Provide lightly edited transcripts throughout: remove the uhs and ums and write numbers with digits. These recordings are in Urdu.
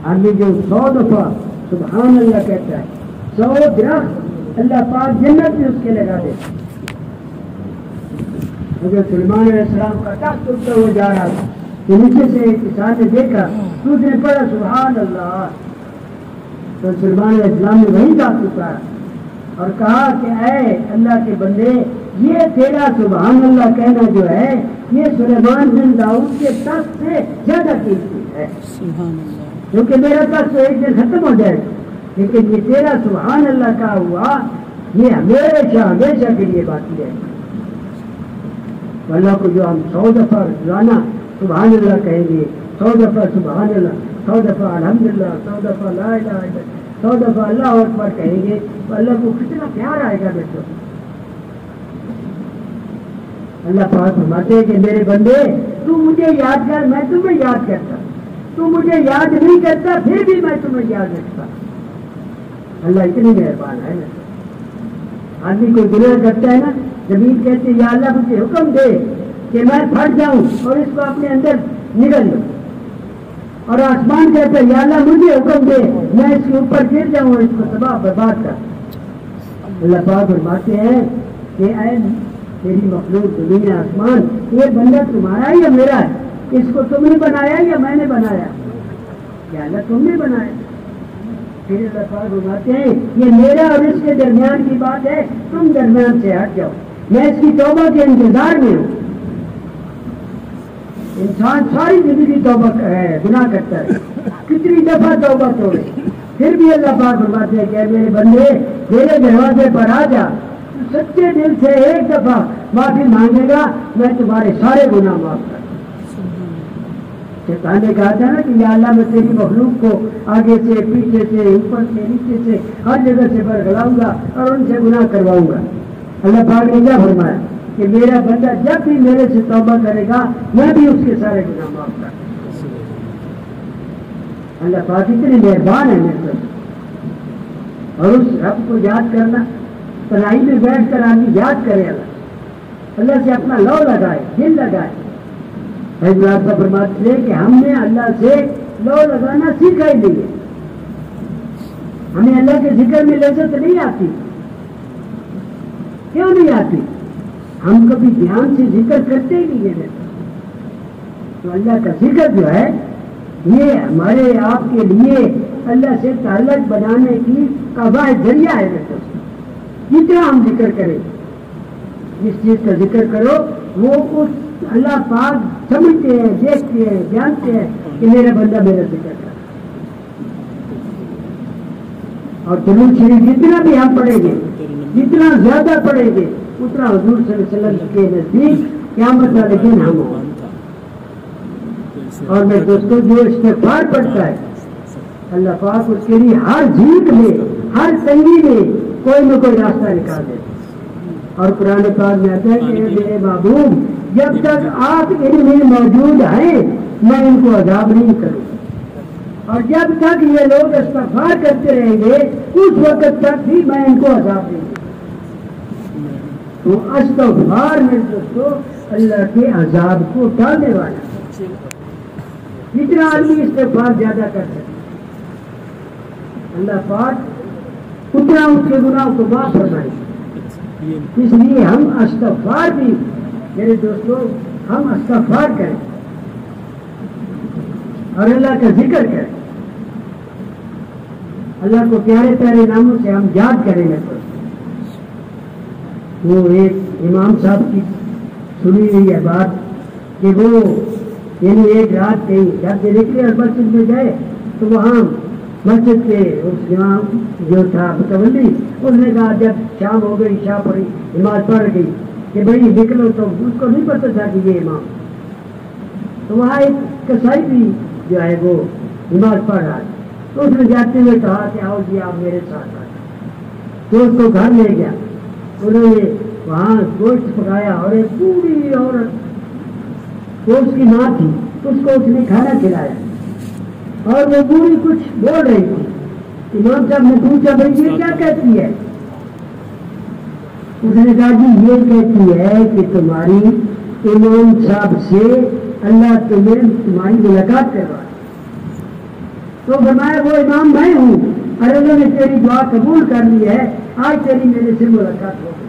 آدمی جو 100 دفعہ سبحان اللہ کہتا ہے 100 درخت اللہ پاک جنت میں اس کے لگا دیتا. حضرت سلیمان علیہ السلام کا تخت اٹھتا ہوا جا رہا تھا کہ نیچے سے ایک کسان نے دیکھا تو اس نے پڑھا سبحان اللہ. تو سلیمان علیہ السلام نے وہی تخت اتارا اور کہا کہ اے اللہ کے بندے یہ تیرا سبحان اللہ کہنا جو ہے یہ سلیمان بن داؤد کے تخت سے زیادہ قیمتی ہے. کیونکہ میرا تخت تو ایک دن ختم ہو جائے گا لیکن یہ تیرا سبحان اللہ کا ہوا یہ ہمیشہ کے لیے باقی ہے. اللہ کو جو ہم 100 دفعہ روزانہ سبحان اللہ کہیں گے 100 دفعہ سبحان اللہ 100 دفعہ الحمدللہ 100 دفعہ لا الہ الا اللہ 100 دفعہ اللہ اکبر کہیں گے تو اللہ کو کتنا پیار آئے گا بیٹھو. اللہ پاک فرماتے ہیں کہ میرے بندے تو مجھے یاد کر میں تمہیں یاد کرتا. تو مجھے یاد نہیں کرتا پھر بھی میں تمہیں یاد رکھتا. اللہ اتنی مہربان ہے. آدمی کوئی گناہ کرتا ہے نا زمین کہتے یا اللہ مجھے حکم دے کہ میں پھٹ جاؤں اور اس کو اپنے اندر نگل لوں. اور آسمان کہتا ہے یا اللہ مجھے حکم دے میں اس کے اوپر گر جاؤں اور اس کو تباہ برباد کر. اللہ پاک فرماتے ہیں کہ اے تیری مخلوق زمین آسمان یہ بندہ تمہارا یا میرا ہے؟ اس کو تم نے بنایا یا میں نے بنایا؟ یا اللہ تم نے بنایا. پھر اللہ پاک فرماتے ہیں یہ میرا اور اس کے درمیان کی بات ہے تم درمیان سے ہٹ جاؤ میں اس کی توبہ کے انتظار میں ہوں. انسان ساری زندگی توبہ گناہ کرتا ہے کتنی دفعہ توبہ توڑے پھر بھی اللہ پاک فرماتے ہیں کہ میرے بندے میرے دروازے پر آ جا سچے دل سے ایک دفعہ معافی مانگے گا میں تمہارے سارے گناہ معاف کر. شیطان نے کہا تھا نا کہ یا اللہ میں تیری مخلوق کو آگے سے پیچھے سے اوپر سے نیچے سے ہر جگہ سے برگلاؤں گا اور ان سے گناہ کرواؤں گا. اللہ پاک نے کیا فرمایا کہ میرا بندہ جب بھی میرے سے توبہ کرے گا میں بھی اس کے سارے گناہ معاف کر. اللہ پاک اتنے مہربان ہے میرے پر. اور اس رب کو یاد کرنا تنہائی میں بیٹھ کر آدمی یاد کرے اللہ سے اپنا لو لگائے دل لگائے. حضرات کا فرماتے ہیں کہ ہم نے اللہ سے لو لگانا سیکھا ہی نہیں ہے. ہمیں اللہ کے ذکر میں لذت نہیں آتی. کیوں نہیں آتی؟ ہم کبھی دھیان سے ذکر کرتے ہی نہیں ہے. تو اللہ کا ذکر جو ہے یہ ہمارے آپ کے لیے اللہ سے تعلق بنانے کی واحد ذریعہ ہے. جتنا ہم ذکر کریں جس چیز کا ذکر کرو وہ اس اللہ پاک سمجھتے ہیں دیکھتے ہیں جانتے ہیں کہ میرا بندہ میرا ذکر کر. اور درود شریف جتنا بھی ہم پڑھیں گے جتنا زیادہ پڑھیں گے اتنا حضور صلی اللہ علیہ وسلم کے نزدیک قیامت والے دن ہم ہوں. اور میں دوستوں جو استغفار پڑھتا ہے اللہ پاک اس کے لیے ہر جھیک میں ہر تنگی میں کوئی نہ کوئی راستہ نکال دے. اور قرآن پاک میں آتا ہے کہ میرے محبوب جب تک آپ ان میں موجود ہیں میں ان کو عذاب نہیں کروں. اور جب تک یہ لوگ استغفار کرتے رہیں گے اس وقت تک بھی میں ان کو عذاب نہیں کروں. تو استغفار میں دوستوں اللہ کے عذاب کو ٹالنے والا جتنا آدمی استغفار زیادہ کر سکے اللہ پاک اتنا اس کے گناہ کو معاف فرمائے. اس لیے ہم استغفار بھی میرے دوستوں ہم استغفار کریں اور اللہ کا ذکر کریں. اللہ کو پیارے پیارے ناموں سے ہم یاد کریں گے. وہ ایک امام صاحب کی سنی ہوئی ہے بات کہ وہ یعنی ایک رات کہیں جب سے نکلے اور مسجد میں گئے تو وہاں مسجد کے اس امام جو تھا متولی اس نے کہا جب شام ہو گئی شام پڑی نماز پڑھ گئی کہ بھائی نکلو. تو اس کو نہیں پتا تھا کہ یہ امام. تو وہاں ایک کسائی بھی جو ہے وہ نماز پڑھ رہا تھا تو اس نے جاتے ہوئے کہا کہ آؤ جی آپ میرے ساتھ آئے. تو اس کو گھر لے گیا. انہوں نے وہاں گوشت پکایا اور ایک پوری عورت تو اس کی ماں تھی اس کو اس نے کھانا کھلایا اور وہ پوری کچھ بول رہی تھی. امام صاحب نے پوچھا بھائی یہ کیا کہتی ہے؟ اس نے کہا جی یہ کہتی ہے کہ تمہاری امام صاحب سے اللہ تمہیں تمہاری ملاقات کروا. تو فرمایا وہ امام میں ہوں اور اللہ نے تیری دعا قبول کر لی ہے، آج تیری میرے سے ملاقات ہو گئی۔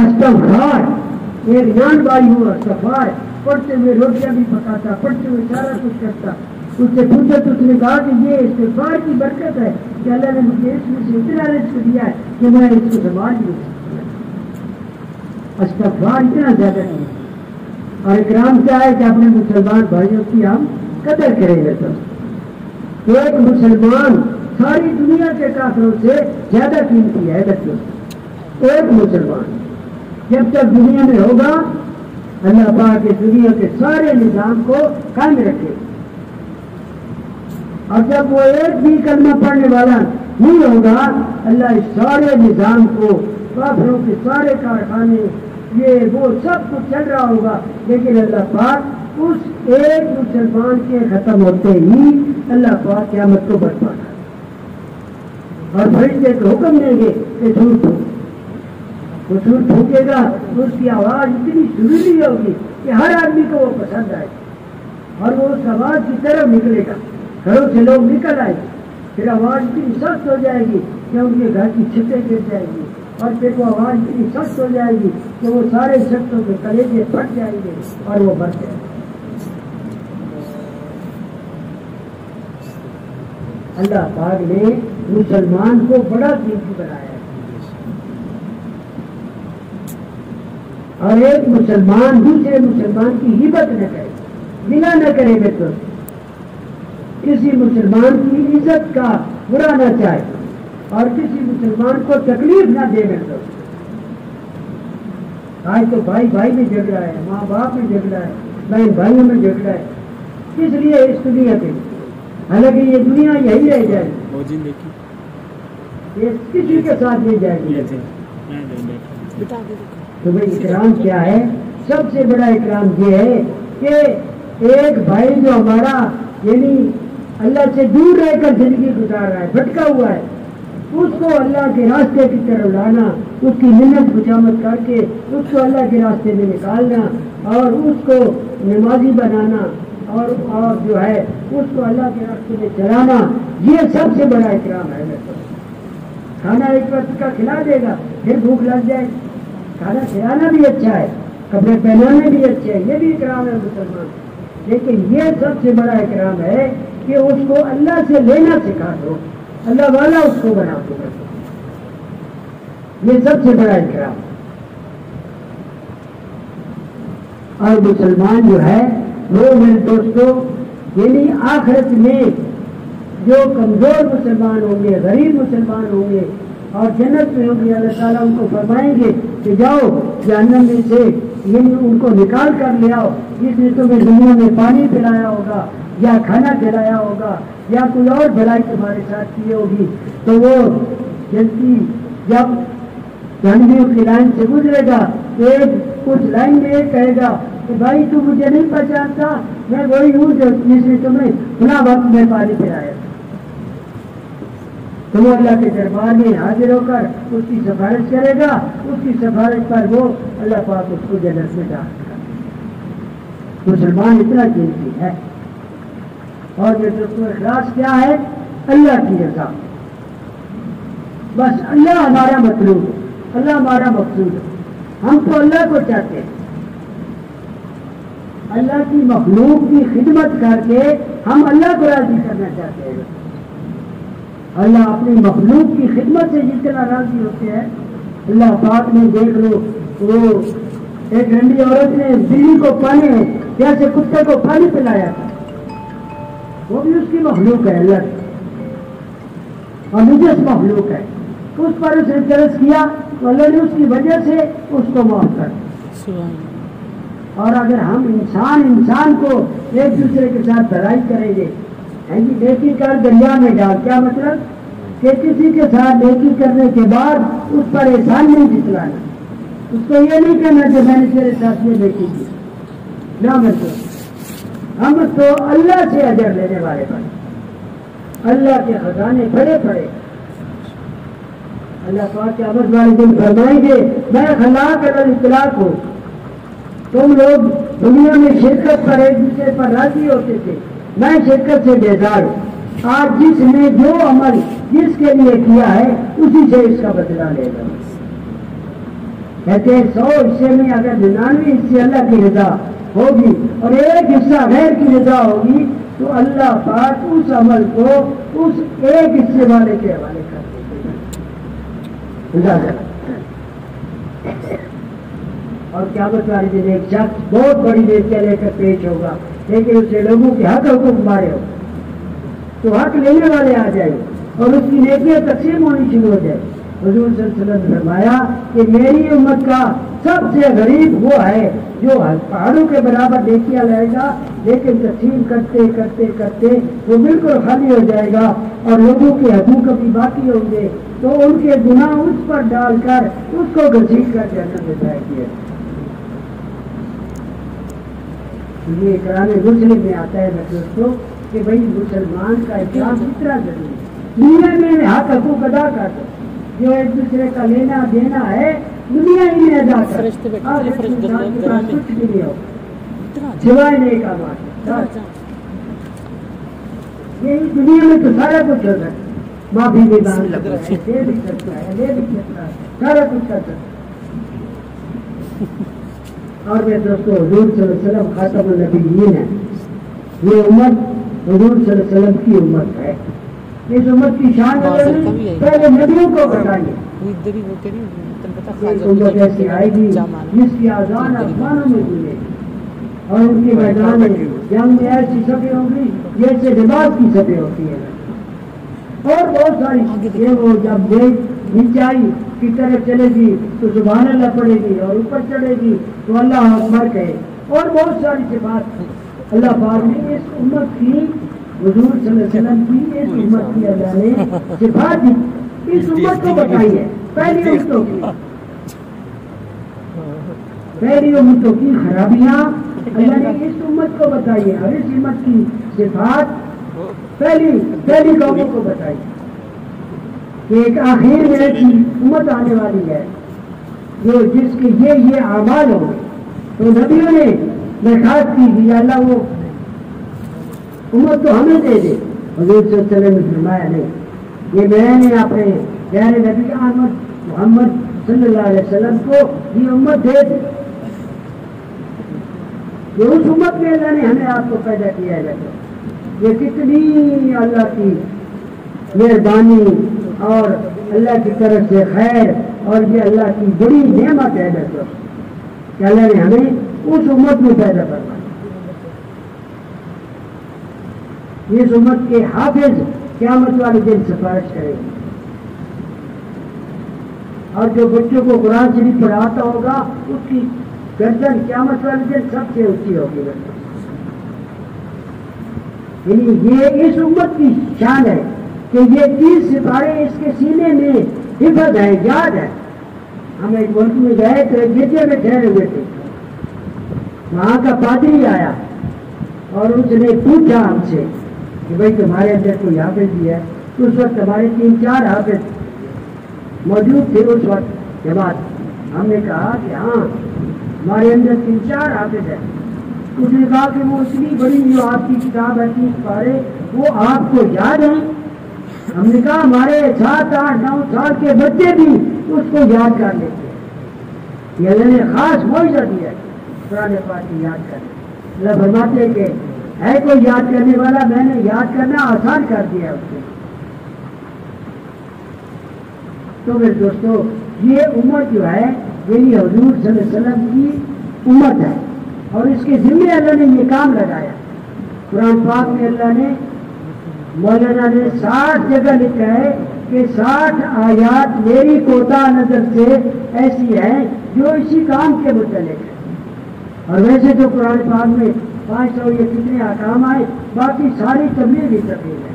استغفار ایک جان بھائی ہوں، استغفار پڑھتے ہوئے روٹیاں بھی پکاتا، پڑھتے ہوئے سارا کچھ کرتا۔ اس سے پوچھا تو اس نے کہا کہ یہ استغفار کی برکت ہے کہ اللہ نے مجھے اس میں سے اتنا رزق دیا ہے کہ میں اس کو سنبھال نہیں سکتا۔ استغفار اتنا زیادہ نہیں، اور اکرام کیا ہے کہ اپنے مسلمان بھائیوں کی ہم قدر کریں گے۔ تو ایک مسلمان ساری دنیا کے کافروں سے زیادہ قیمتی ہے بچوں۔ ایک مسلمان جب تک دنیا میں ہوگا اللہ پاک کے دنیا کے سارے نظام کو قائم رکھے، اور جب وہ ایک بھی کلمہ پڑھنے والا نہیں ہوگا اللہ اس سارے نظام کو، کافروں کے سارے کارخانے یہ وہ سب کچھ چل رہا ہوگا، لیکن اللہ پاک اس ایک مسلمان کے ختم ہوتے ہی اللہ پاک قیامت کو برپا کر اور فرشتے کو حکم دیں گے کہ سور پھونک۔ وہ سور پھونکے گا تو اس کی آواز اتنی سریلی ہوگی کہ ہر آدمی کو وہ پسند آئے، اور وہ اس آواز کی طرف نکلے گا، گھروں سے لوگ نکل آئے گے، پھر آواز اتنی سخت ہو جائے گی کہ ان کے گھر کی چھتیں گر جائیں گی، اور پھر وہ آواز اتنی سخت ہو جائے گی کہ وہ سارے شخصوں کے کلیجے پھٹ جائیں گے اور وہ مر جائیں گے۔ اللہ پاک نے مسلمان کو بڑا قیمتی بنایا ہے، اور ایک مسلمان دوسرے مسلمان کی غیبت نہ کرے، گناہ نہ کرے، بچوں کسی مسلمان کی عزت کا برا نہ چاہے، اور کسی مسلمان کو تکلیف نہ دے۔ بچوں آج تو بھائی بھائی میں جھگڑا ہے، ماں باپ میں جھگڑا ہے، بہن بھائیوں میں جھگڑا ہے، کس لیے اس دنیا پہ؟ حالانکہ یہ دنیا یہی رہ جائے گی، یہ کسی کے ساتھ نہیں جائے گی۔ تو بھائی اکرام کیا ہے؟ سب سے بڑا اکرام یہ ہے کہ ایک بھائی جو ہمارا یعنی اللہ سے دور رہ کر زندگی گزار رہا ہے، بھٹکا ہوا ہے، اس کو اللہ کے راستے کی طرف لانا، اس کی منت بچامت کر کے اس کو اللہ کے راستے میں نکالنا، اور اس کو نمازی بنانا، اور جو ہے اس کو اللہ کے راستے میں چلانا، یہ سب سے بڑا اکرام ہے۔ کھانا ایک وقت کا کھلا دے گا پھر بھوک لگ جائے، کھانا کھلانا بھی اچھا ہے، کپڑے پہنانے بھی اچھے ہیں، یہ بھی اکرام ہے مسلمان۔ لیکن یہ سب سے بڑا اکرام ہے کہ اس کو اللہ سے لینا سکھا دو، اللہ والا اس کو بنا دو، یہ سب سے بڑا اکرام۔ اور مسلمان جو ہے وہ میرے دوستوں یعنی آخرت میں جو کمزور مسلمان ہوں گے، غریب مسلمان ہوں گے اور جنت میں ہوں گے، اللہ تعالیٰ ان کو فرمائیں گے کہ جاؤ جہنم میں سے یعنی ان کو نکال کر لے آؤ، جس نے تمہیں دنیا میں پانی پلایا ہوگا یا کھانا کھلایا ہوگا یا کوئی اور بھلائی تمہارے ساتھ کی ہوگی، تو وہ جلدی جب جہنمیوں کی لائن سے گزرے گا کچھ لائن میں یہ کہے گا کہ بھائی تو مجھے نہیں پہچانتا، میں وہی ہوں جو جس نے تمہیں فلاں وقت میں پانی پلایا تھا۔ تو وہ اللہ کے دربار میں حاضر ہو کر اس کی سفارش کرے گا، اس کی سفارش پر وہ اللہ پاک اس کو جنت میں داخل کرے گا۔ مسلمان اتنا قیمتی ہے، اور یہ دوستوں اخلاص کیا ہے؟ اللہ کی رضا، بس اللہ ہمارا مطلوب ہے، اللہ ہمارا مقصود ہے، ہم تو اللہ کو چاہتے ہیں، اللہ کی مخلوق کی خدمت کر کے ہم اللہ کو راضی کرنا چاہتے ہیں۔ اللہ اپنی مخلوق کی خدمت سے جتنا راضی ہوتے ہیں، اللہ پاک نے دیکھ لو وہ ایک ٹھنڈی عورت نے بلی کو پانی جیسے کتے کو پانی پلایا تھا، وہ بھی اس کی مخلوق ہے، اللہ کی اور مجھس مخلوق ہے، اس پر اس نے ترس کیا تو اللہ نے اس کی وجہ سے اس کو معاف کر دیا۔ اور اگر ہم انسان کو ایک دوسرے کے ساتھ بھلائی کریں گے، نیکی کر دریا میں ڈال، کیا مطلب کہ کسی کے ساتھ نیکی کرنے کے بعد اس پر احسان نہیں جتلانا، اس کو یہ نہیں کہنا کہ میں نے تیرے ساتھ یہ نیکی کی، نہ مطلب ہم تو اللہ سے اجر لینے والے بنے، اللہ کے خزانے بڑے پڑے۔ اللہ پاک قیامت والے دن فرمائیں گے میں خلاق اطلاق ہوں، تم لوگ دنیا میں شرکت پر ایک دوسرے پر راضی ہوتے تھے، میں شرکت سے بیزار ہوں. آج جس نے جو عمل جس کے لیے کیا ہے اسی سے اس کا بدلہ لے گا. کہتے ہیں 100 حصے میں اگر 99 حصے اللہ کی رضا ہوگی اور ایک حصہ غیر کی رضا ہوگی تو اللہ پاک اس عمل کو اس ایک حصے والے کے حوالے کر دے گا. اور قیامت والے دن ایک شخص بہت بڑی نیکیاں لے کر پیش ہوگا لیکن اسے لوگوں کے حق حقوق مارے ہو تو حق لینے والے آ جائیں اور اس کی نیکیاں تقسیم ہونی شروع ہو جائے. حضور صلی اللہ علیہ وسلم نے فرمایا کہ میری امت کا سب سے غریب وہ ہے جو پہاڑوں کے برابر نیکیاں لائے گا لیکن تقسیم کرتے کرتے کرتے وہ بالکل خالی ہو جائے گا اور لوگوں کے حقوق بھی باقی ہوں گے تو ان کے گناہ اس پر ڈال کر اس کو گھسیٹ کر جنت میں جائے گی. یہ قرآن مسلم میں آتا ہے دوستوں کہ بھائی مسلمان کا احترام کتنا ضروری ہے. دنیا میں حق حقوق ادا کر دو جو ایک دوسرے کا لینا دینا ہے دنیا ہی میں ادا کر کچھ بھی نہیں ہو سوائے نہیں کا بات. یہی دنیا میں تو سارا کچھ ہو سکتا ہے. معافی بھی دان سکتا ہے دے بھی سکتا ہے لے بھی سکتا ہے سارا کچھ کر سکتا ہے. اور میں دوستوں حضور صلی اللہ علیہ وسلم خاتم النبیین ہے. یہ امت حضور صلی اللہ علیہ وسلم کی امت ہے. اس امت کی شان پہلے نبیوں کو بتائیے. ایک امت ایسی آئے گی جس کی آزان آسمانوں میں گزرے اور ان کے میدان میں جنگ میں ایسی سبیں ہوں گی جیسے لباس کی سبیں ہوتی ہیں اور بہت ساری یہ وہ جب نیچائی کی طرف چلے گی تو سبحان اللہ پڑے گی اور اوپر چڑھے گی تو اللہ اکبر کہے اور بہت ساری صفات اللہ پاک نے اس امت کی حضور صلی اللہ علیہ وسلم کی اس امت کی اللہ نے صفات دی. اس امت کو بتائی ہے پہلی امتوں کی خرابیاں اللہ نے اس امت کو بتائی ہے اور اس امت کی صفات پہلی قوموں کو بتائی کہ ایک آخر میں ایسی امت آنے والی ہے جو جس کے یہ اعمال ہوں گے. تو نبیوں نے درخواست کی کہ اللہ وہ امت تو ہمیں دے دے. حضور صلی اللہ علیہ وسلم نے فرمایا نہیں یہ میں نے اپنے پیارے نبی احمد محمد صلی اللہ علیہ وسلم کو یہ امت دے دی. یہ اس امت میں اللہ نے ہمیں آپ کو پیدا کیا ہے. یہ کتنی اللہ کی مہربانی اور اللہ کی طرف سے خیر اور یہ اللہ کی بڑی نعمت ہے کہ اللہ نے ہمیں اس امت میں پیدا کرنا. اس امت کے حافظ قیامت والے دن سفارش کرے گی اور جو بچوں کو قرآن شریف پڑھاتا ہوگا اس کی گردن قیامت والے دن سب سے اونچی ہوگی. یعنی یہ اس امت کی شان ہے کہ یہ 30 ستارے اس کے سینے میں حفظ ہے یاد ہے. ہم ایک ملک میں گئے تو ایک گرجے میں ٹھہرے ہوئے تھے. وہاں کا پادری آیا اور اس نے پوچھا ہم سے کہ بھائی تمہارے اندر کوئی حافظ بھی ہے. اس وقت ہمارے 3-4 حافظ موجود تھے اس وقت جماعت. ہم نے کہا کہ ہاں ہمارے اندر 3-4 حافظ ہیں. اس نے کہا کہ وہ اتنی بڑی جو آپ کی کتاب ہے 30 پارے وہ آپ کو یاد ہیں. ہم نے کہا ہمارے 7-8-9 سال کے بچے بھی اس کو یاد کر لیتے ہیں. یہ اللہ نے خاص معجزہ دیا ہے قرآن پاک کی یاد کرنے. اللہ فرماتے ہیں کہ ہے کوئی یاد کرنے والا میں نے یاد کرنا آسان کر دیا اس کو. تو میرے دوستو یہ امت جو ہے یعنی حضور صلی اللہ علیہ وسلم کی امت ہے اور اس کے ذمہ اللہ نے یہ کام لگایا. قرآن پاک میں اللہ نے مولانا نے 60 جگہ لکھا ہے کہ 60 آیات میری کوتاہ نظر سے ایسی ہیں جو اسی کام کے متعلق ہے. اور ویسے تو قرآن پاک میں 500 یہ کتنے احکام آئے باقی ساری تبلیغ ہی تبلیغ ہے.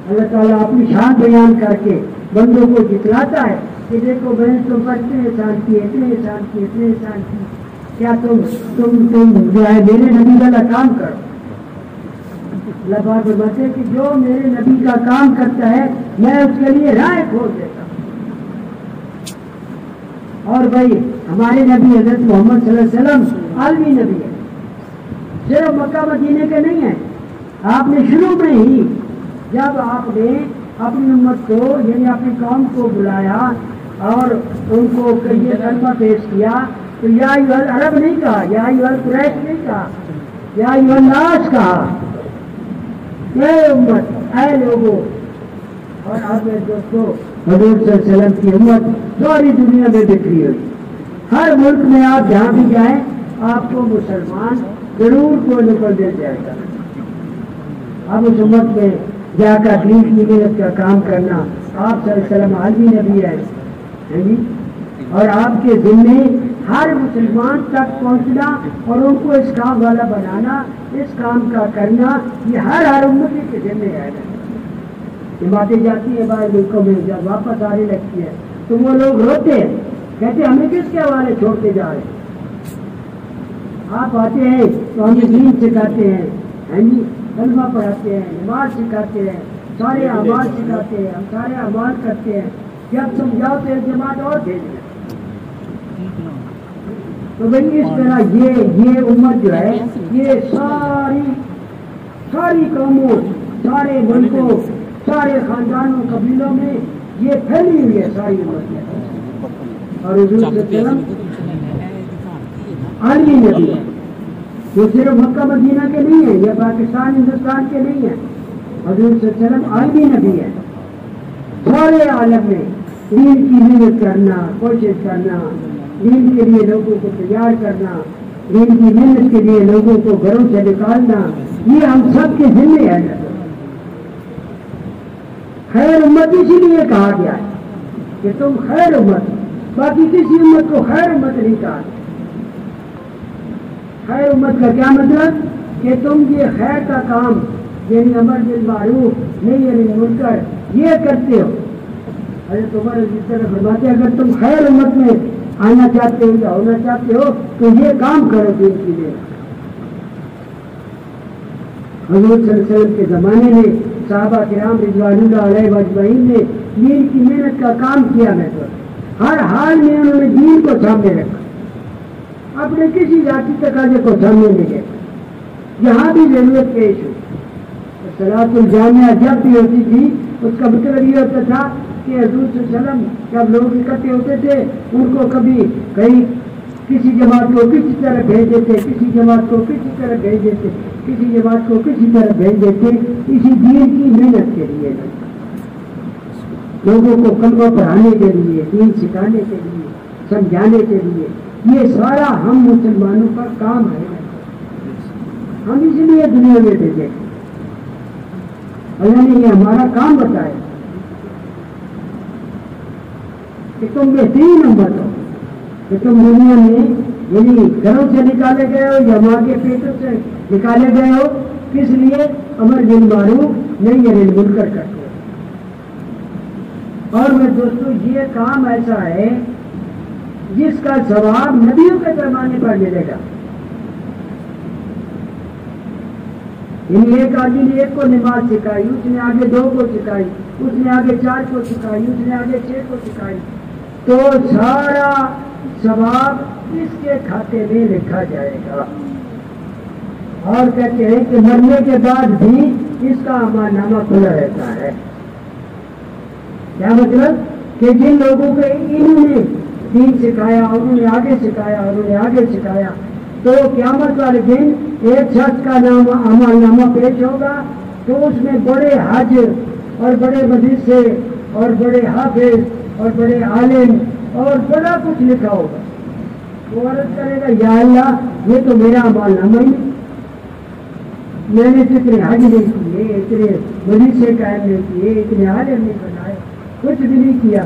اللہ تعالیٰ اپنی شان بیان کر کے بندوں کو جتلاتا ہے کہ دیکھو بہن تم پر اتنے احسان کیے اتنے احسان کیے اتنے احسان کیے کیا تم جو ہے میرے نبی والا کام کرو. اللہ پاک فرماتے ہیں کہ جو میرے نبی کا کام کرتا ہے میں اس کے لیے راہ کھول دیتا ہوں. اور بھائی ہمارے نبی حضرت محمد صلی اللہ علیہ وسلم عالمی نبی ہے. صرف مکہ مدینے کے نہیں ہیں. آپ نے شروع میں ہی جب آپ نے اپنی امت کو یعنی اپنی قوم کو بلایا اور ان کو یہ کلمہ پیش کیا تو یا ایھا العرب نہیں کہا, یا ایھا القریش نہیں کہا, یا ایھا الناس کہا, اے امت, اے لوگوں. اور آپ نے دوستو حضور صلی اللہ علیہ وسلم کی امت ساری دنیا میں بکھری ہوئی. ہر ملک میں آپ جہاں بھی جائیں آپ کو مسلمان ضرور کوئی نکل دے جائے گا. اب اس امت میں جا کر دین کی محنت کا کام کرنا. آپ صلی اللہ علیہ وسلم عالمی نبی ہے اور آپ کے ذمے ہر مسلمان تک پہنچنا اور ان کو اس کام والا بنانا, اس کام کا کرنا, یہ ہر امتی کے ذمے ہے. یہ باتیں جاتی ہیں باہر ملکوں میں, جب واپس آنے لگتی ہے تو وہ لوگ روتے ہیں, کہتے ہیں ہمیں کس کے حوالے چھوڑتے جا رہے ہیں. آپ آتے ہیں تو ہمیں دین سکھاتے ہیں, کلمہ پڑھاتے ہیں, نماز سکھاتے ہیں, سارے اعمال سکھاتے ہیں, ہم سارے اعمال کرتے ہیں. جب سمجھاؤ تو ایک جماعت اور بھیج دیں. تو بھائی اس طرح یہ امت جو ہے یہ ساری قوموں, سارے ملکوں, سارے خاندانوں, قبیلوں میں یہ پھیلی ہوئی ہے ساری امت. اور حضور صلی اللہ علیہ وسلم عالمی نبی ہے. یہ صرف مکہ مدینہ کے نہیں ہے, یہ پاکستان ہندوستان کے نہیں ہے. حضور صلی اللہ علیہ وسلم عالمی نبی ہے. سارے عالم میں دین کی محنت کرنا, کوشش کرنا, دین کے لیے لوگوں کو تیار کرنا, دین کی محنت کے لیے لوگوں کو گھروں سے نکالنا, یہ ہم سب کے ذمے ہے. خیر امت اسی لیے کہا گیا ہے کہ تم خیر امت, باقی کسی امت کو خیر امت نہیں کہا. خیر امت کا کیا مطلب کہ تم یہ خیر کا کام یعنی امر بالمعروف نہیں یعنی منکر یہ کرتے ہو. حضرت عمر جس طرح فرماتے ہیں اگر تم خیر امت میں آنا چاہتے ہو یا ہونا چاہتے ہو تو یہ کام کرو دین کے لیے. حضور صلی اللہ علیہ وسلم کے زمانے میں صحابہ کرام رضوان اللہ علیہ اجمعین نے دین کی محنت کا کام کیا. ہر حال میں انہوں نے دین کو سامنے رکھا, اپنے کسی ذاتی تقاضے کو سامنے نہیں رکھا. جہاں بھی ضرورت پیش ہو, صلاۃ الجامعہ جب بھی ہوتی تھی اس کا مطلب یہ ہوتا تھا کہ حضور صلی اللہ علیہ وسلم جب لوگ اکٹھے ہوتے تھے ان کو کبھی کہیں کسی جماعت کو کسی طرح بھیج دیتے, کسی جماعت کو کسی طرح بھیج دیتے, کسی جماعت کو کسی طرح بھیج دیتے, اسی دین کی محنت کے لیے, لوگوں کو کلمہ پڑھانے کے لیے, دین سکھانے کے لیے, سمجھانے کے لیے. یہ سارا ہم مسلمانوں کا کام ہے. ہم اسی لیے دنیا میں بھیجے, اللہ نے یہ ہمارا کام بتایا کہ تم بہترین امت ہو, کہ تم دنیا میں یعنی گھروں سے نکالے گئے ہو یا ماں کے پیٹوں سے نکالے گئے ہو. کس لیے؟ امر بالمعروف نہیں یعنی منکر کرتے ہو. اور میں دوستو یہ کام ایسا ہے جس کا ثواب نبیوں کے پیمانے پر ملے گا. یعنی ایک آدمی نے ایک کو نماز سکھائی, اس نے آگے 2 کو سکھائی, اس نے آگے 4 کو سکھائی, اس نے آگے 6 کو سکھائی, تو سارا ثواب اس کے کھاتے میں لکھا جائے گا. اور کہتے ہیں کہ مرنے کے بعد بھی اس کا عمل نامہ کھلا رہتا ہے. کیا مطلب کہ جن لوگوں کو انہوں نے دین سکھایا, انہوں نے آگے سکھایا, انہوں نے آگے سکھایا, تو قیامت والے دن ایک شخص کا نام عمل نامہ پیش ہوگا تو اس میں بڑے حج اور بڑے مدرسے اور بڑے حافظ اور بڑے عالم اور بڑا کچھ لکھا ہوگا. وہ عرض کرے گا یا اللہ یہ تو میرا عمل نامہ ہی, میں نے اتنے حج نہیں کیے, اتنے مدرسے قائم نہیں کیے, اتنے عالم نہیں بنائے, کچھ بھی نہیں کیا.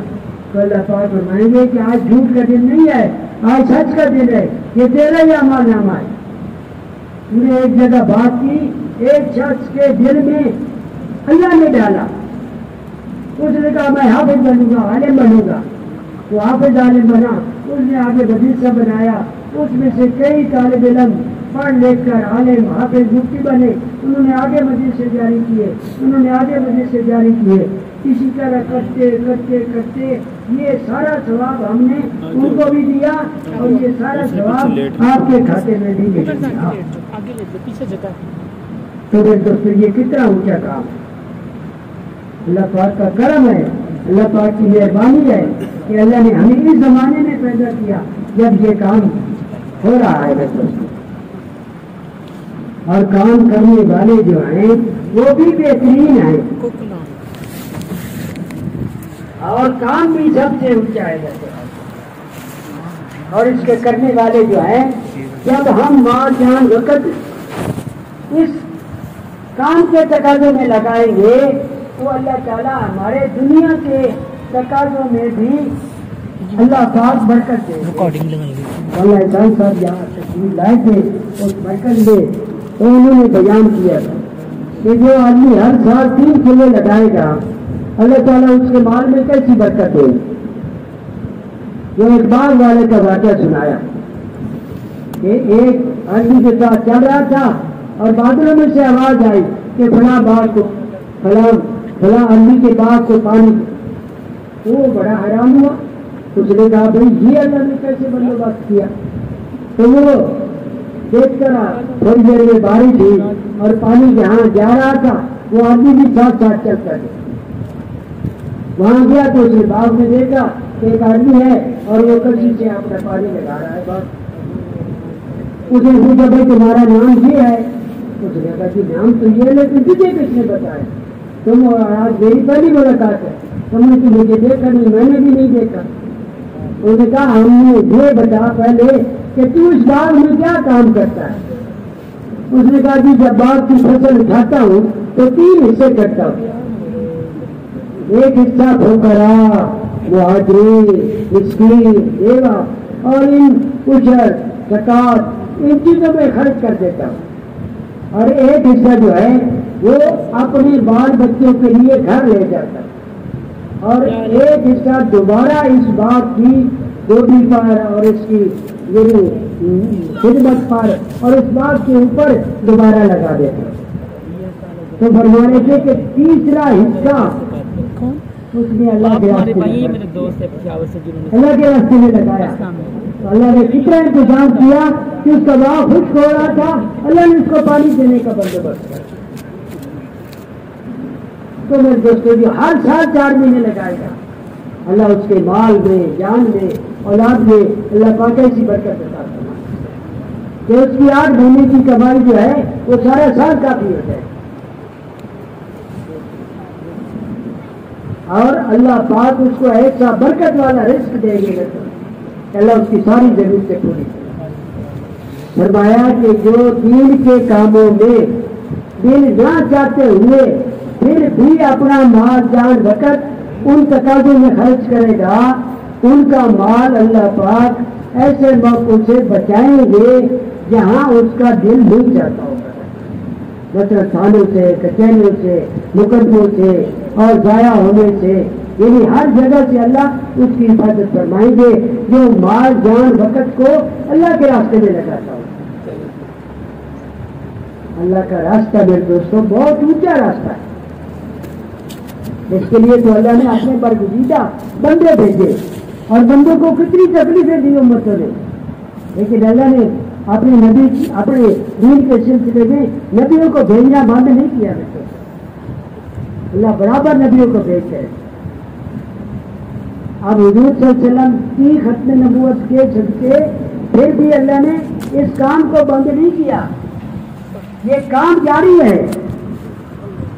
تو اللہ پاک فرمائیں گے کہ آج جھوٹ کا دن نہیں ہے, آج سچ کا دن ہے, یہ تیرا ہی عمل نامہ ہے. تم نے ایک جگہ بات کی, ایک شخص کے دل میں اللہ نے ڈالا, اس نے کہا میں حافظ بنوں گا, عالم بنوں گا. وہ حافظ عالم بنا, اس نے آگے مدرسہ بنایا, اس میں سے کئی طالب علم پڑھ لکھ کر عالم حافظ مفتی بنے، انہوں نے آگے مجلس جاری کیے، انہوں نے آگے مجلس جاری کیے، اسی طرح کرتے کرتے کرتے یہ سارا ثواب ہم نے ان کو بھی دیا اور یہ سارا ثواب آپ کے کھاتے میں بھی دے دیا۔ تو دوستو یہ کتنا اونچا کام ہے، اللہ پاک کا کرم ہے، اللہ پاک کی مہربانی ہے کہ اللہ نے ہمیں اس زمانے میں پیدا کیا جب یہ کام ہو رہا ہے دوستو۔ اور کام کرنے والے جو ہیں وہ بھی بہترین ہیں اور کام بھی سب سے اونچا ہے اور اس کے کرنے والے جو ہیں جب ہم مال جان وقت اس کام کے تقاضوں میں لگائیں گے تو اللہ تعالیٰ ہمارے دنیا کے تقاضوں میں بھی اللہ پاک برکت دے۔ اللہ احسان صاحب یہاں تشریف لائے تھے اس برکت دے تو انہوں نے بیان کیا تھا کہ جو آدمی ہر سال 3 کلو لگائے گا اللہ تعالیٰ اس کے مال میں کیسی برکت دے۔ جو ایک باغ والے کا واقعہ سنایا کہ ایک آدمی کے ساتھ چل رہا تھا اور بادلوں میں سے آواز آئی کہ فلاں باغ کو فلاں آدمی کے باغ کو پانی دو۔ وہ بڑا حیران ہوا، اس نے کہا بھائی یہ اللہ نے کیسے بندوبست کیا؟ تو وہ دیکھ کر تھوڑی دیر میں بارش ہوئی اور پانی جہاں جا رہا تھا وہ آدمی بھی ساتھ ساتھ چل کر گیا۔ وہاں گیا تو اس نے باغ میں دیکھا کہ ایک آدمی ہے اور وہ کشتی سے اپنا پانی لگا رہا ہے باغ۔ اس نے پوچھا بھائی تمہارا نام یہ ہے؟ اس نے کہا کہ نام تو یہ ہے لیکن تجھے کس نے بتایا؟ تم آج میری پہلی ملاقات ہے، تم نے تو مجھے دیکھا نہیں، میں نے بھی نہیں دیکھا۔ انہوں نے کہا ہم نے یہ بتا پہلے کہ تو اس باغ میں کیا کام کرتا ہے؟ اس نے کہا کہ جب باغ کی فصل اٹھاتا ہوں تو 3 حصے کرتا ہوں، ایک حصہ پھوکرا، مہاجرین، مسکین، بیوہ اور ان اجر زکات ان چیزوں میں خرچ کر دیتا ہوں، اور ایک حصہ جو ہے وہ اپنے بال بچوں کے لیے گھر لے جاتا ہے، اور ایک حصہ دوبارہ اس باغ کی گوبھی پر اور اس کی خدمت پر اور اس باغ کے اوپر دوبارہ لگا دیتا ہے۔ تو فرمانے تھے کہ تیسرا حصہ اس نے اللہ کے راستے میں لگایا۔ تو اللہ نے کتنا انتظام کیا کہ اس کا باغ خشک ہو رہا تھا، اللہ نے اس کو پانی دینے کا بندوبست کیا۔ تو میرے دوستوں جو ہر سال 4 مہینے لگائے گا اللہ اس کے مال میں، جان میں، اولاد میں اللہ پاک ایسی برکت عطا فرمائے کہ اس کی 8 مہینے کی کمائی جو ہے وہ سارا سال کافی ہو جائے، اور اللہ پاک اس کو ایسا برکت والا رزق دیں گے کہ اللہ اس کی ساری ضرورتیں پوری کرے۔ فرمایا کہ جو دین کے کاموں میں دل نہ چاہتے ہوئے پھر بھی اپنا مال جان وقت ان تقاضوں میں خرچ کرے گا، ان کا مال اللہ پاک ایسے موقعوں سے بچائیں گے جہاں اس کا دل نہیں چاہتا ہوگا، مثلا تھانوں سے، کچہریوں سے، مقدموں سے اور ضائع ہونے سے، یعنی ہر جگہ سے اللہ اس کی حفاظت فرمائیں گے جو مال جان وقت کو اللہ کے راستے میں لگاتا ہو۔ اللہ کا راستہ میرے دوستوں بہت اونچا راستہ ہے، اس کے لیے تو اللہ نے اپنے برگزیدہ بندے بھیجے اور بندوں کو کتنی تکلیفیں دی امتوں نے، لیکن اللہ نے اپنے نبی اپنے دین کے سلسلے میں نبیوں کو بھیجنا بند نہیں کیا۔ اللہ برابر نبیوں کو بھیجتے ہیں۔ اب حضور صلی اللہ علیہ وسلم کی ختم نبوت کے صدقے پھر بھی اللہ نے اس کام کو بند نہیں کیا، یہ کام جاری ہے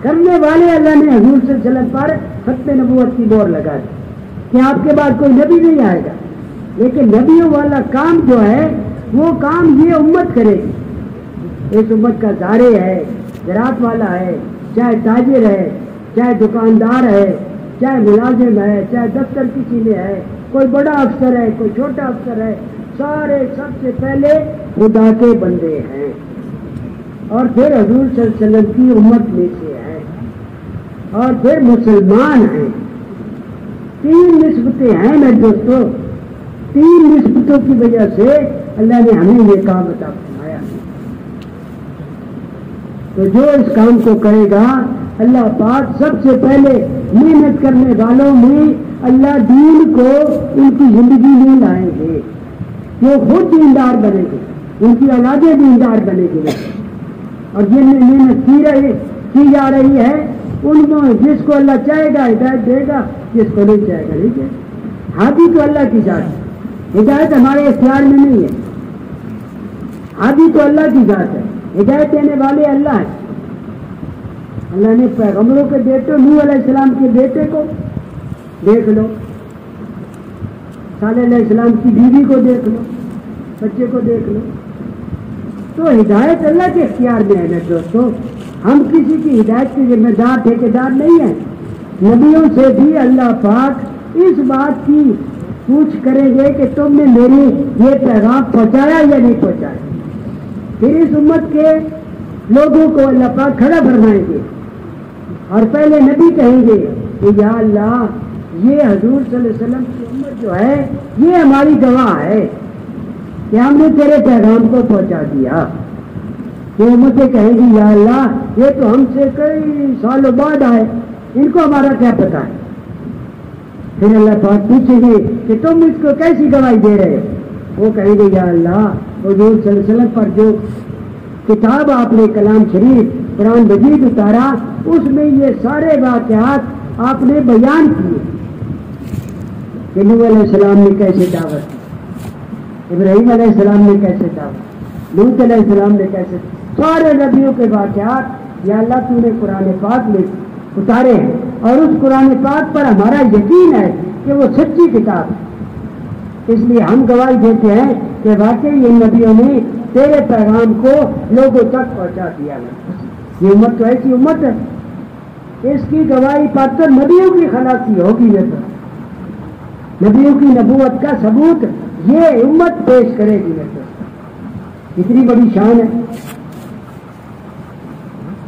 کرنے والے۔ اللہ نے حضور صلی اللہ علیہ وسلم پر ختم نبوت کی مہر لگا دی کہ آپ کے بعد کوئی نبی نہیں آئے گا، لیکن نبیوں والا کام جو ہے وہ کام یہ امت کرے گی۔ اس امت کا زارع ہے، زراعت والا ہے، چاہے تاجر ہے، چاہے دکاندار ہے، چاہے ملازم ہے، چاہے دفتر کسی میں ہے، کوئی بڑا افسر ہے، کوئی چھوٹا افسر ہے، سارے سب سے پہلے خدا کے بندے ہیں اور پھر حضور صلی اللہ علیہ وسلم کی امت میں سے ہیں اور پھر مسلمان ہیں۔ 3 نسبتیں ہیں میرے دوستوں، 3 نسبتوں کی وجہ سے اللہ نے ہمیں یہ کام عطا فرمایا۔ تو جو اس کام کو کرے گا اللہ پاک سب سے پہلے محنت کرنے والوں میں اللہ دین کو ان کی زندگی میں لائیں گے، وہ خود دیندار بنے گے، ان کی اولادیں دیندار بنے گی، اور جن میں محنت کی جا رہی ہے ان میں جس کو اللہ چاہے گا ہدایت دے گا، جس کو نہیں چاہے گا نہیں دے گا۔ ہادی تو اللہ کی ذات ہے، ہدایت ہمارے اختیار میں نہیں ہے، ہادی تو اللہ کی ذات ہے، ہدایت دینے والے اللہ ہیں۔ اللہ نے پیغمبروں کے بیٹے نوح علیہ السلام کے بیٹے کو دیکھ لو، صالح علیہ السلام کی بیوی کو دیکھ لو، بچے کو دیکھ لو، تو ہدایت اللہ کے اختیار میں ہے نا دوستو۔ ہم کسی کی ہدایت کے ذمہ دار ٹھیکیدار نہیں ہیں۔ نبیوں سے بھی اللہ پاک اس بات کی پوچھ کریں گے کہ تم نے میری یہ پیغام پہنچایا یا نہیں پہنچایا، پھر اس امت کے لوگوں کو اللہ پاک کھڑا فرمائیں گے اور پہلے نبی کہیں گے کہ یا اللہ یہ حضور صلی اللہ علیہ وسلم کی امت جو ہے یہ ہماری گواہ ہے کہ ہم نے تیرے پیغام کو پہنچا دیا۔ یہ امتیں کہیں گی یا اللہ یہ تو ہم سے کئی سالوں بعد آئے، ان کو ہمارا کیا پتا ہے۔ پھر اللہ پاک پوچھیں گے کہ تم اس کو کیسی گواہی دے رہے ہو، وہ کہیں گے یا اللہ حضور صلی اللہ علیہ وسلم پر جو کتاب آپ نے کلام شریف قرآن مجید اتارا اس میں یہ سارے واقعات آپ نے بیان کیے کہ نوح علیہ السلام نے کیسے دعوت کی، ابراہیم علیہ السلام نے کیسے دعوت، لوط علیہ السلام نے کیسے، سارے نبیوں کے واقعات یا اللہ تو نے قرآن پاک میں اتارے ہیں، اور اس قرآن پاک پر ہمارا یقین ہے کہ وہ سچی کتاب ہے۔ اس لیے ہم گواہی دیتے ہیں کہ واقعی ان نبیوں نے تیرے پیغام کو لوگوں تک پہنچا دیا ہے۔ یہ امت تو ایسی امت ہے، اس کی گواہی پر تو نبیوں کی خلاصی ہوگی، یہ تو نبیوں کی نبوت کا ثبوت یہ امت پیش کرے گی۔ یہ تو اتنی بڑی شان ہے،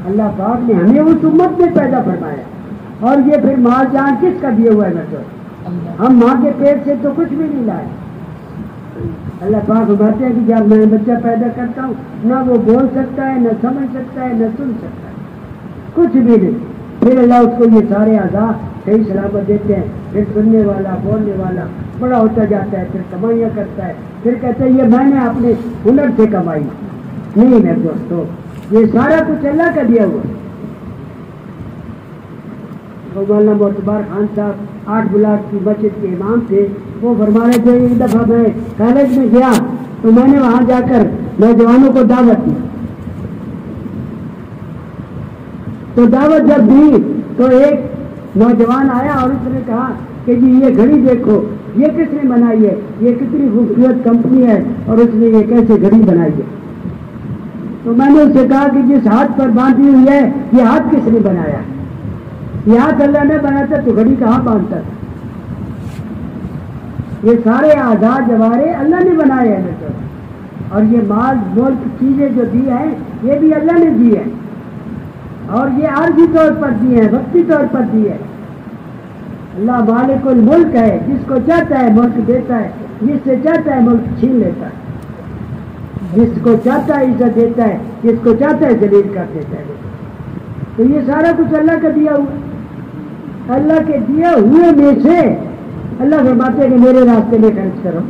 اللہ پاک نے ہمیں اس امت میں پیدا فرمایا، اور یہ پھر مال جان کس کا دیا ہوا ہے؟ نہ تو ہم ماں کے پیٹ سے تو کچھ بھی نہیں لائے۔ اللہ پاک فرماتے ہیں کہ جب میں بچہ پیدا کرتا ہوں نہ وہ بول سکتا ہے، نہ سمجھ سکتا ہے، نہ سن سکتا ہے، کچھ بھی نہیں۔ پھر اللہ اس کو یہ سارے اعضاء صحیح سلامت دیتے ہیں، پھر سننے والا، بولنے والا، بڑا ہوتا جاتا ہے، پھر کمائیاں کرتا ہے، پھر کہتا ہے یہ میں نے اپنے ہنر سے کمائی نہیں ہے۔ دوستو یہ سارا کچھ اللہ کا دیا ہوا۔ مولانا معتبر خان صاحب 8 بلاک کی مسجد کے امام تھے، وہ فرما رہے تھے ایک دفعہ میں کالج میں گیا تو میں نے وہاں جا کر نوجوانوں کو دعوت دی، تو دعوت جب دی تو ایک نوجوان آیا اور اس نے کہا کہ جی یہ گھڑی دیکھو، یہ کس نے بنائی ہے، یہ کتنی خوبصورت کمپنی ہے اور اس نے یہ کیسے گھڑی بنائی ہے۔ تو میں نے اس سے کہا کہ جس ہاتھ پر باندھی ہوئی ہے یہ ہاتھ کس نے بنایا؟ یہ ہاتھ اللہ نے بناتا تو گھڑی کہاں باندھتا تھا؟ یہ سارے اعضاء جوارے اللہ نے بنائے ہیں، اور یہ مال ملک چیزیں جو دی ہیں یہ بھی اللہ نے دی ہے، اور یہ عارضی طور پر دی ہے، وقتی طور پر دی ہے۔ اللہ مالک الملک ہے، جس کو چاہتا ہے ملک دیتا ہے، جس سے چاہتا ہے ملک چھین لیتا ہے، جس کو چاہتا ہے عزت دیتا ہے، جس کو چاہتا ہے ذلیل کر دیتا ہے۔ تو یہ سارا کچھ اللہ کا دیا ہوا، اللہ کے دیا ہوئے میں سے اللہ فرماتے ہیں کہ میرے راستے میں خرچ کرو،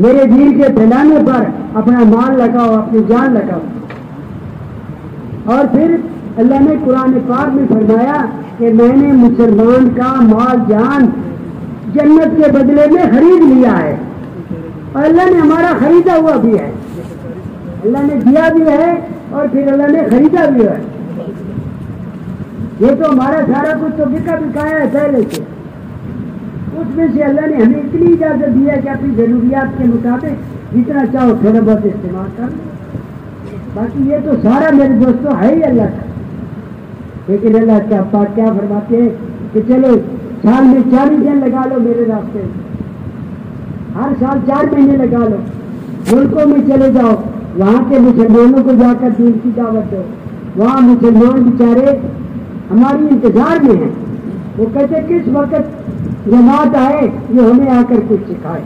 میرے دین کے پھیلانے پر اپنا مال لگاؤ، اپنی جان لگاؤ۔ اور پھر اللہ نے قرآن پاک میں فرمایا کہ میں نے مسلمان کا مال جان جنت کے بدلے میں خرید لیا ہے، اور اللہ نے ہمارا خریدا ہوا بھی ہے، اللہ نے دیا بھی ہے اور پھر اللہ نے خریدا بھی ہے۔ یہ تو ہمارا سارا کچھ تو بکا بکایا ہے پہلے سے، اس میں سے اللہ نے ہمیں اتنی اجازت دی ہے کہ اپنی ضروریات کے مطابق جتنا چاہو تھوڑا بہت استعمال کر لو، باقی یہ تو سارا میرے دوستوں ہے ہی اللہ کا۔ لیکن اللہ کا پاک کیا فرماتے ہیں کہ چلو سال میں 40 دن لگا لو میرے راستے میں، ہر سال 4 مہینے لگا لو، ملکوں میں چلے جاؤ، وہاں کے مسلمانوں کو جا کر دین کی دعوت دو۔ وہاں مسلمان بیچارے ہماری انتظار میں ہیں، وہ کہتے کس وقت جماعت آئے جو ہمیں آ کر کچھ سکھائے۔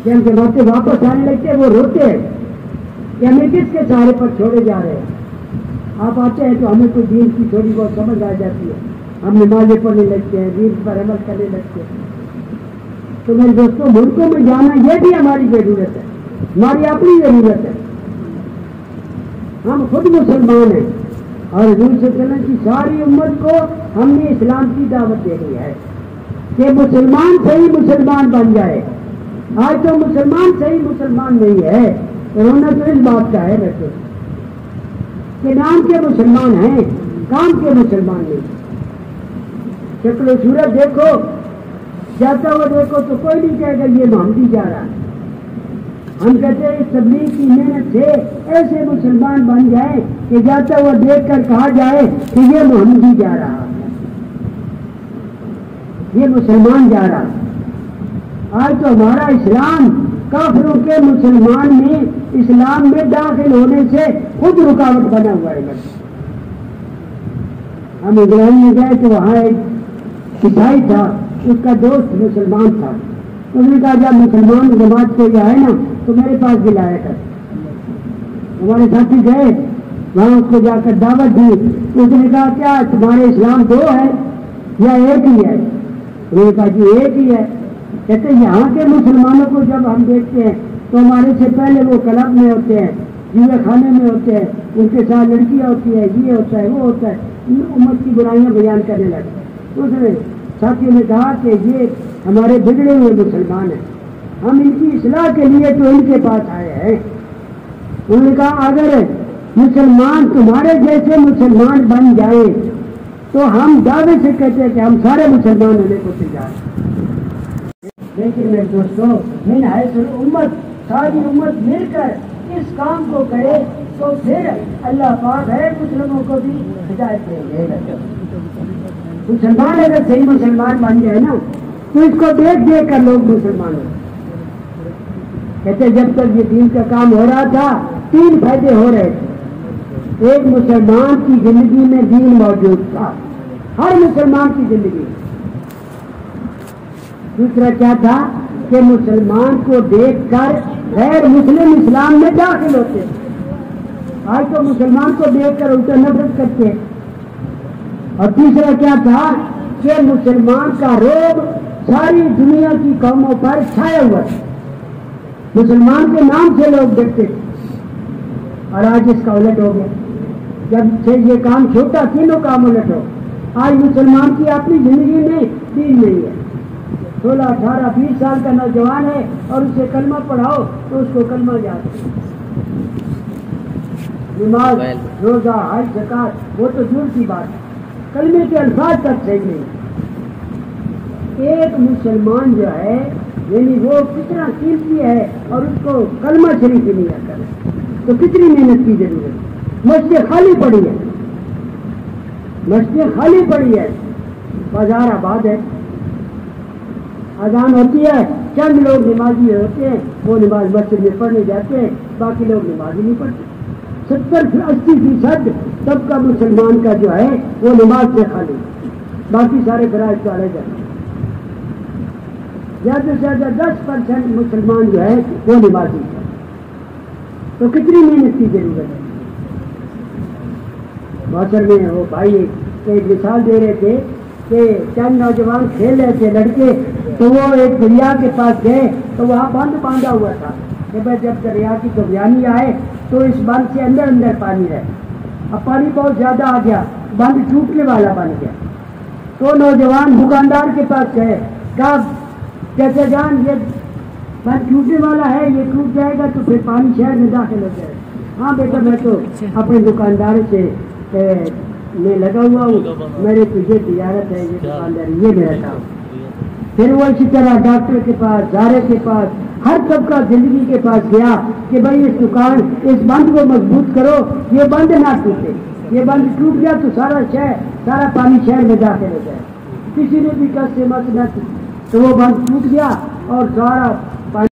جن کے موتے واپس آنے لگتے ہیں وہ روتے ہیں کہ ہمیں کس کے سہارے پر چھوڑے جا رہے ہیں. آپ آتے ہیں تو ہمیں تو دین کی تھوڑی بہت سمجھ آ جاتی ہے, ہم نمازیں پڑھنے لگتے ہیں, دین پر عمل کرنے لگتے ہیں. تو میرے دوستوں, ملکوں میں جانا یہ بھی ہماری ضرورت ہے, ہماری اپنی ضرورت ہے. ہم خود مسلمان ہیں اور حضور صلی اللہ علیہ وسلم کی ساری امت کو ہم نے اسلام کی دعوت دینی ہے کہ مسلمان صحیح مسلمان بن جائے. آج تو مسلمان صحیح مسلمان نہیں ہے, رونا تو اس بات کا ہے ویسے کہ نام کے مسلمان ہیں, کام کے مسلمان نہیں. شکل و صورت دیکھو, جاتا ہوا دیکھو تو کوئی نہیں کہے گا یہ محمدی جا رہا ہے. ہم کہتے ہیں اس تبلیغ کی محنت سے ایسے مسلمان بن جائیں کہ جاتا ہوا دیکھ کر کہا جائے کہ یہ محمدی جا رہا ہے, یہ مسلمان جا رہا ہے. آج تو ہمارا اسلام کافروں کے مسلمان میں اسلام میں داخل ہونے سے خود رکاوٹ بنا ہوا ہے. ہم انگلینڈ میں گئے تو وہاں ایک عیسائی تھا, اس کا دوست مسلمان تھا. اس نے کہا جب مسلمان جماعت کو جائے نا تو میرے پاس بھی لایا کر. ہمارے ساتھی گئے وہاں, اس کو جا کر دعوت دی. اس نے کہا کیا تمہارے اسلام دو ہے یا ایک ہی ہے؟ انہوں نے کہا جی ایک ہی ہے. کہتے یہاں کے مسلمانوں کو جب ہم دیکھتے ہیں تو ہمارے سے پہلے وہ کلب میں ہوتے ہیں, جوئے خانے میں ہوتے ہیں, ان کے ساتھ لڑکیاں ہوتی ہے, یہ ہوتا ہے وہ ہوتا ہے, امت کی برائیاں بیان کرنے لگتے. اس نے ساتھیوں نے کہا کہ یہ ہمارے بگڑے ہوئے مسلمان ہیں, ہم ان کی اصلاح کے لیے تو ان کے پاس آئے ہیں. انہوں نے کہا اگر مسلمان تمہارے جیسے مسلمان بن جائے تو ہم دعوے سے کہتے ہیں کہ ہم سارے مسلمان ہونے کو تیار ہیں. لیکن میرے دوستوں, من حیث الامت, ساری امت مل کر اس کام کو کرے تو پھر اللہ پاک ہے مسلموں کو بھی ہدایت دے گا. مسلمان اگر صحیح مسلمان بن جائے نا تو اس کو دیکھ دیکھ کر لوگ مسلمان ہو. کہتے جب تک یہ دین کا کام ہو رہا تھا 3 فائدے ہو رہے تھے. ایک, مسلمان کی زندگی میں دین موجود تھا, ہر مسلمان کی زندگی میں. دوسرا کیا تھا کہ مسلمان کو دیکھ کر غیر مسلم اسلام میں داخل ہوتے. آج تو مسلمان کو دیکھ کر الٹا نفرت کرتے ہیں. اور تیسرا کیا تھا کہ مسلمان کا روب ساری دنیا کی قوموں پر چھایا ہوا ہے, مسلمان کے نام سے لوگ دیکھتے تھے. اور آج اس کا الٹ ہو گیا. جب سے یہ کام چھوٹا, تینوں کام الٹ ہو. آج مسلمان کی اپنی زندگی میں دین نہیں ہے. 16, 18, 20 سال کا نوجوان ہے اور اسے کلمہ پڑھاؤ تو اس کو کلمہ یاد ہے. نماز, روزہ, حج, زکات وہ تو دور کی بات ہے, کلمے کے الفاظ تک صحیح نہیں. ایک مسلمان جو ہے یعنی وہ کتنا قیمتی ہے اور اس کو کلمہ شریف نہیں آتا ہے تو کتنی محنت کی ضرورت ہے. مسجد خالی پڑی ہے, مسجد خالی پڑی ہے, بازار آباد ہے. اذان ہوتی ہے, چند لوگ نمازی ہوتے ہیں, وہ نماز مسجد میں پڑھنے جاتے ہیں, باقی لوگ نماز ہی نہیں پڑھتے. 70-80% طبقہ مسلمان کا جو ہے وہ نماز سے خالی, باقی سارے فرائض کو اڑے جاتے ہیں. زیادہ سے زیادہ 10% مسلمان جو ہے وہ نمازی ہے. تو کتنی محنت کی ضرورت ہے. معاشر میں وہ بھائی ایک مثال دے رہے تھے کہ چند نوجوان کھیل رہے تھے لڑکے, تو وہ ایک دریا کے پاس گئے تو وہاں بند باندھا ہوا تھا کہ بھائی جب دریا کی طوفانی آئے تو اس بند سے اندر اندر پانی رہے. اب پانی بہت زیادہ آ گیا, بند ٹوٹنے والا بن گیا. تو نوجوان دکاندار کے پاس گئے, کہا چچا جان یہ بند ٹوٹنے والا ہے, یہ ٹوٹ جائے گا تو پھر پانی شہر میں داخل ہو جائے گا. ہاں بیٹا میں تو اپنے دکاندار سے میں لگا ہوا ہوں, میرے تجھے تجارت ہے, یہ دکانداری یہ میرا کام. پھر وہ اسی طرح ڈاکٹر کے پاس, زارے کے پاس, ہر طبقہ زندگی کے پاس گیا کہ بھائی اس دکان اس بند کو مضبوط کرو, یہ بند نہ ٹوٹے, یہ بند ٹوٹ گیا تو سارا پانی شہر میں داخل ہو جائے. کسی نے بھی کس سے مت نہ کی تو وہ بند ٹوٹ گیا اور سارا